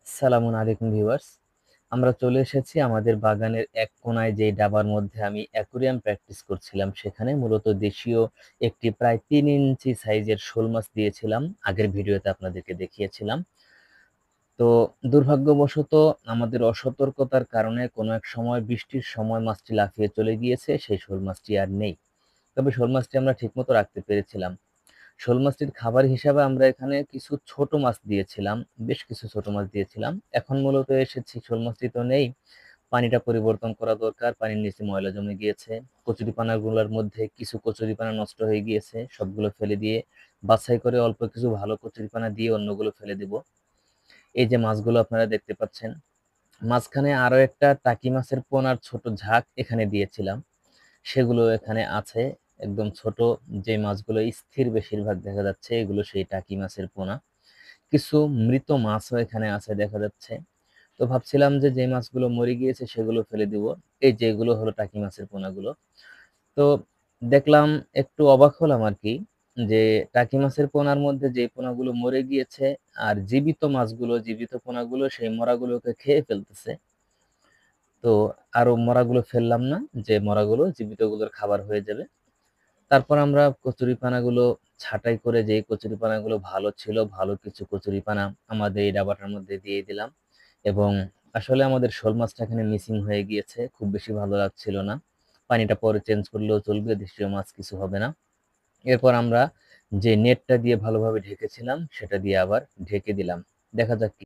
সালামুন আলাইকুম ভিউয়ার্স। আমরা চলে এসেছি আমাদের বাগানের এক কোণায় যেই ডাবার মধ্যে আমি অ্যাকুরিয়াম প্র্যাকটিস করছিলাম সেখানে মূলত দেশীয় একটি প্রায় ৩ ইঞ্চি সাইজের শোল মাছ দিয়েছিলাম। আগের ভিডিওতে আপনাদেরকে দেখিয়েছিলাম। তো দুর্ভাগ্যবশত আমাদের অসতর্কতার কারণে কোনো এক সময় বৃষ্টির সময় মাছটি লাফিয়ে চলে গিয়েছে। সেই শোল মাছটি আর নেই। তবে শোল মাছটি আমরা ঠিকমতো রাখতে পেরেছিলাম। শোল মাছটির খাবার হিসাবে আমরা এখানে কিছু ছোট মাছ দিয়েছিলাম। বেশ কিছু ছোট মাছ দিয়েছিলাম। এখন মূলত এসেছি শোল মাছটি তো নেই। পানিটা পরিবর্তন করা দরকার। পানির নিচে ময়লা জমে গিয়েছে। কচুরিপানাগুলোর মধ্যে কিছু কচুরিপানা নষ্ট হয়ে গিয়েছে। সবগুলো ফেলে দিয়ে বাছাই করে অল্প কিছু ভালো কচুরিপানা দিয়ে অন্যগুলো ফেলে দিব। এই যে মাছগুলো আপনারা দেখতে পাচ্ছেন। মাঝখানে আরো একটা টাকি মাছের পোনার ছোট ঝাঁক এখানে দিয়েছিলাম। সেগুলো এখানে আছে। একদম ছোট যে মাছগুলো স্থির বেশিরভাগ দেখা যাচ্ছে এগুলো সেই টাকি মাছের পোনা। কিছু মৃত মাছও এখানে আছে দেখা যাচ্ছে। তো ভাবছিলাম যে মাছগুলো মরে গিয়েছে সেগুলো ফেলে দিব। এই যে এগুলো হলো টাকি মাছের পোনাগুলো। তো দেখলাম, একটু অবাক হলাম আরকি যে টাকি মাছের পোনার মধ্যে যে পোনাগুলো মরে গিয়েছে আর জীবিত মাছগুলো, জীবিত পোনাগুলো সেই মরাগুলোকে খেয়ে ফেলতেছে। তো আরো মরাগুলো ফেললাম না, যে মরাগুলো জীবিতগুলোর খাবার হয়ে যাবে। তারপর আমরা কচুরিপানাগুলো ছাঁটাই করে যেই কচুরিপানাগুলো ভালো ছিল, ভালো কিছু কচুরিপানা আমাদের এই ডাবাটার মধ্যে দিয়ে দিলাম। এবং আসলে আমাদের শোল মাছটা এখানে মিসিং হয়ে গিয়েছে। খুব বেশি ভালো লাগছিল না। পানিটা পরে চেঞ্জ করলেও চলবে, দেশীয় মাছ কিছু হবে না। এরপর আমরা যে নেটটা দিয়ে ভালোভাবে ঢেকেছিলাম সেটা দিয়ে আবার ঢেকে দিলাম। দেখা যাক কি